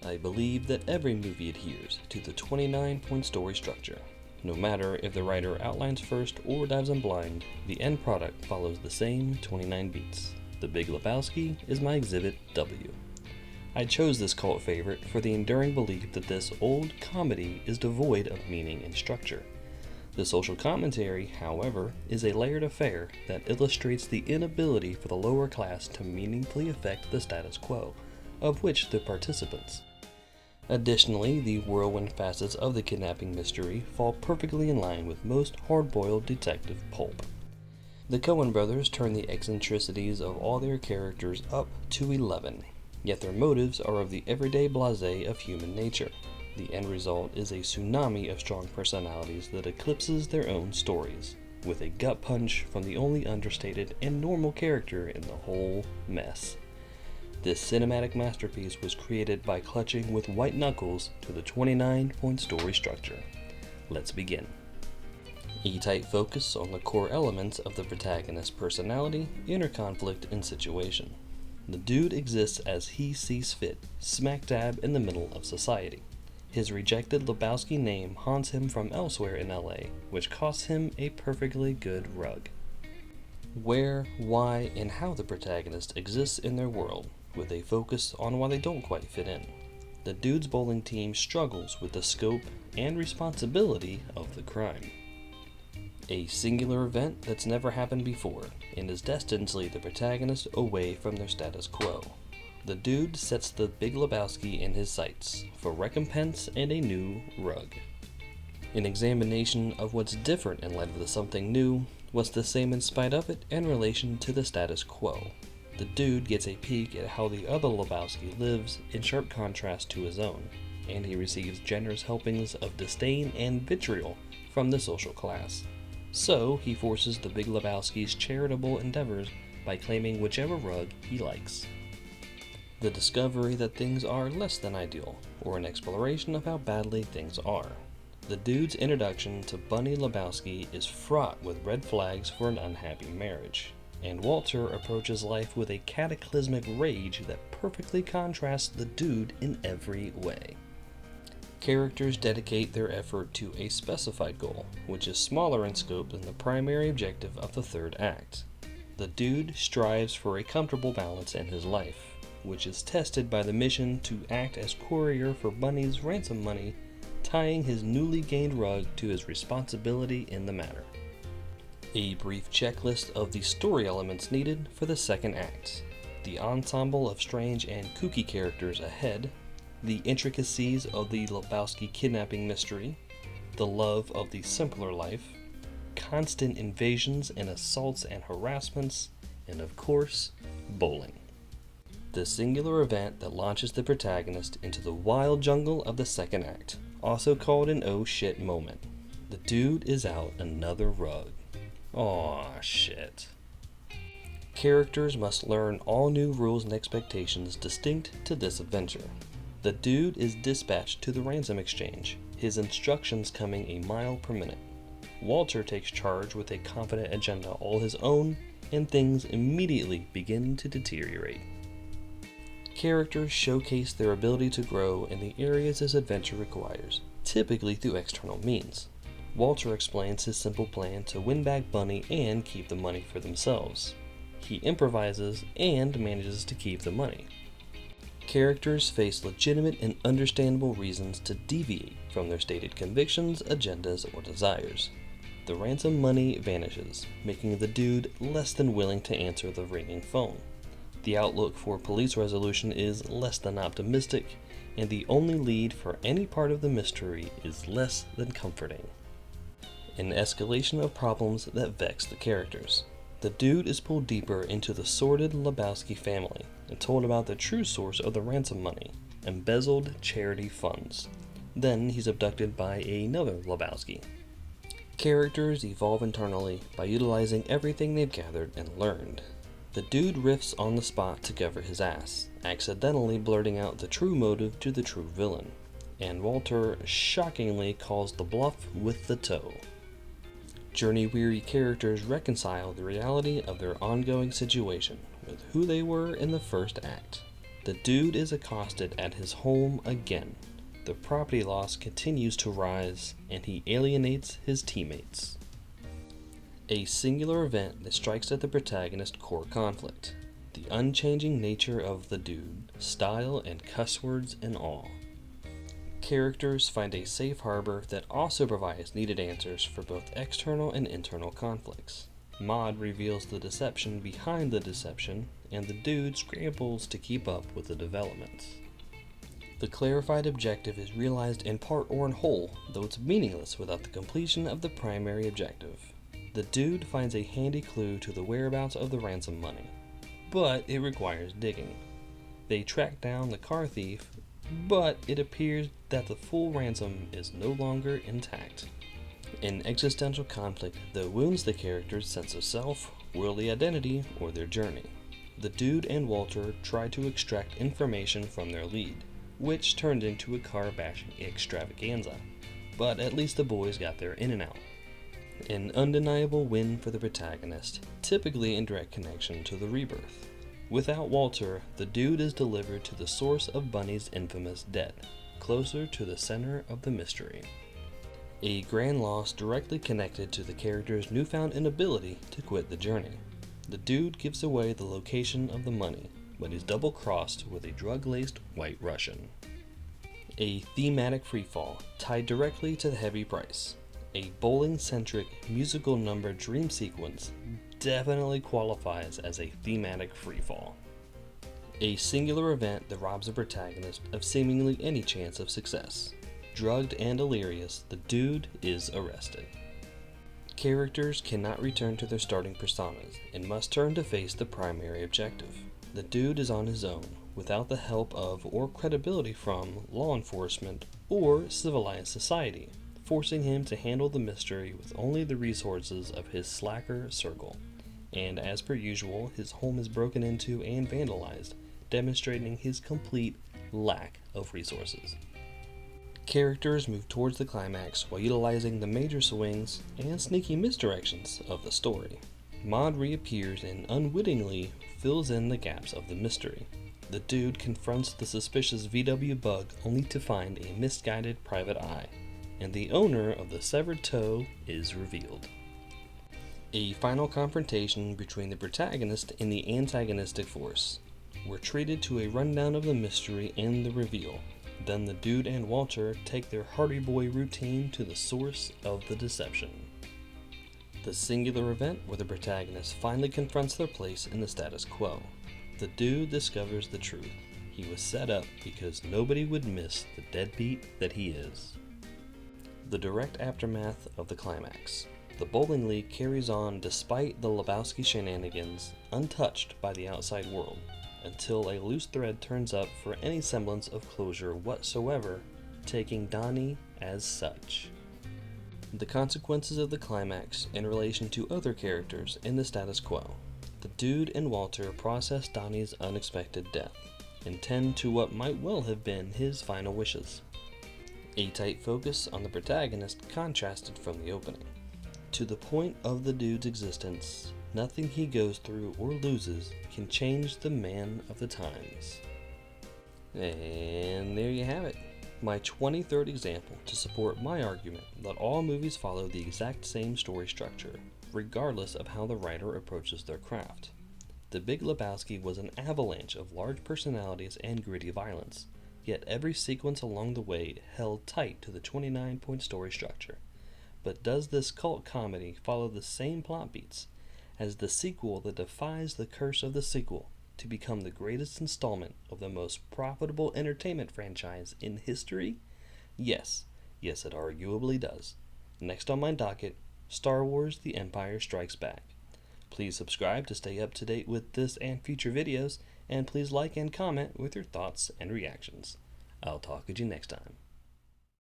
I believe that every movie adheres to the 29-point story structure. No matter if the writer outlines first or dives in blind, the end product follows the same 29 beats. The Big Lebowski is my Exhibit W. I chose this cult favorite for the enduring belief that this old comedy is devoid of meaning and structure. The social commentary, however, is a layered affair that illustrates the inability for the lower class to meaningfully affect the status quo, of which they're participants. Additionally, the whirlwind facets of the kidnapping mystery fall perfectly in line with most hard-boiled detective pulp. The Coen brothers turn the eccentricities of all their characters up to 11, yet their motives are of the everyday blasé of human nature. The end result is a tsunami of strong personalities that eclipses their own stories, with a gut punch from the only understated and normal character in the whole mess. This cinematic masterpiece was created by clutching with white knuckles to the 29-point story structure. Let's begin. A tight focus on the core elements of the protagonist's personality, inner conflict, and situation. The dude exists as he sees fit, smack dab in the middle of society. His rejected Lebowski name haunts him from elsewhere in LA, which costs him a perfectly good rug. Where, why, and how the protagonist exists in their world, with a focus on why they don't quite fit in. The dude's bowling team struggles with the scope and responsibility of the crime. A singular event that's never happened before, and is destined to lead the protagonist away from their status quo. The dude sets the Big Lebowski in his sights for recompense and a new rug. An examination of what's different in light of the something new, what's the same in spite of it, in relation to the status quo. The dude gets a peek at how the other Lebowski lives in sharp contrast to his own, and he receives generous helpings of disdain and vitriol from the social class. So he forces the Big Lebowski's charitable endeavors by claiming whichever rug he likes. The discovery that things are less than ideal, or an exploration of how badly things are. The dude's introduction to Bunny Lebowski is fraught with red flags for an unhappy marriage, and Walter approaches life with a cataclysmic rage that perfectly contrasts the dude in every way. Characters dedicate their effort to a specified goal, which is smaller in scope than the primary objective of the third act. The dude strives for a comfortable balance in his life, which is tested by the mission to act as courier for Bunny's ransom money, tying his newly gained rug to his responsibility in the matter. A brief checklist of the story elements needed for the second act. The ensemble of strange and kooky characters ahead, the intricacies of the Lebowski kidnapping mystery, the love of the simpler life, constant invasions and assaults and harassments, and of course, bowling. The singular event that launches the protagonist into the wild jungle of the second act, also called an oh shit moment. The dude is out another rug. Aw shit. Characters must learn all new rules and expectations distinct to this adventure. The dude is dispatched to the ransom exchange, his instructions coming a mile per minute. Walter takes charge with a confident agenda all his own, and things immediately begin to deteriorate. Characters showcase their ability to grow in the areas this adventure requires, typically through external means. Walter explains his simple plan to win back Bunny and keep the money for themselves. He improvises and manages to keep the money. Characters face legitimate and understandable reasons to deviate from their stated convictions, agendas, or desires. The ransom money vanishes, making the dude less than willing to answer the ringing phone. The outlook for police resolution is less than optimistic, and the only lead for any part of the mystery is less than comforting. An escalation of problems that vex the characters. The dude is pulled deeper into the sordid Lebowski family and told about the true source of the ransom money, embezzled charity funds. Then he's abducted by another Lebowski. Characters evolve internally by utilizing everything they've gathered and learned. The dude riffs on the spot to cover his ass, accidentally blurting out the true motive to the true villain, and Walter shockingly calls the bluff with the toe. Journey-weary characters reconcile the reality of their ongoing situation with who they were in the first act. The dude is accosted at his home again. The property loss continues to rise, and he alienates his teammates. A singular event that strikes at the protagonist's core conflict: the unchanging nature of the dude, style and cuss words and all. Characters find a safe harbor that also provides needed answers for both external and internal conflicts. Maud reveals the deception behind the deception, and the dude scrambles to keep up with the developments. The clarified objective is realized in part or in whole, though it's meaningless without the completion of the primary objective. The dude finds a handy clue to the whereabouts of the ransom money, but it requires digging. They track down the car thief, but it appears that the full ransom is no longer intact. An existential conflict that wounds the character's sense of self, worldly identity, or their journey. The dude and Walter try to extract information from their lead, which turned into a car-bashing extravaganza, but at least the boys got their in and out. An undeniable win for the protagonist, typically in direct connection to the rebirth. Without Walter, the dude is delivered to the source of Bunny's infamous death, closer to the center of the mystery. A grand loss directly connected to the character's newfound inability to quit the journey. The dude gives away the location of the money, but he's double-crossed with a drug-laced white Russian. A thematic freefall tied directly to the heavy price. A bowling-centric musical number dream sequence definitely qualifies as a thematic freefall. A singular event that robs the protagonist of seemingly any chance of success. Drugged and delirious, the dude is arrested. Characters cannot return to their starting personas and must turn to face the primary objective. The dude is on his own, without the help of or credibility from law enforcement or civilized society, forcing him to handle the mystery with only the resources of his slacker circle. And as per usual, his home is broken into and vandalized, demonstrating his complete lack of resources. Characters move towards the climax while utilizing the major swings and sneaky misdirections of the story. Maud reappears and unwittingly fills in the gaps of the mystery. The dude confronts the suspicious VW bug only to find a misguided private eye, and the owner of the severed toe is revealed. A final confrontation between the protagonist and the antagonistic force. We're treated to a rundown of the mystery and the reveal. Then the dude and Walter take their Hardy Boy routine to the source of the deception. The singular event where the protagonist finally confronts their place in the status quo. The dude discovers the truth. He was set up because nobody would miss the deadbeat that he is. The direct aftermath of the climax. The bowling league carries on despite the Lebowski shenanigans, untouched by the outside world, until a loose thread turns up for any semblance of closure whatsoever, taking Donnie as such. The consequences of the climax in relation to other characters in the status quo. The dude and Walter process Donnie's unexpected death, and tend to what might well have been his final wishes. A tight focus on the protagonist contrasted from the opening. To the point of the dude's existence, nothing he goes through or loses can change the man of the times. And there you have it. My 23rd example to support my argument that all movies follow the exact same story structure, regardless of how the writer approaches their craft. The Big Lebowski was an avalanche of large personalities and gritty violence, yet every sequence along the way held tight to the 29-point story structure. But does this cult comedy follow the same plot beats as the sequel that defies the curse of the sequel to become the greatest installment of the most profitable entertainment franchise in history? Yes, it arguably does. Next on my docket, Star Wars: The Empire Strikes Back. Please subscribe to stay up to date with this and future videos, and please like and comment with your thoughts and reactions. I'll talk to you next time.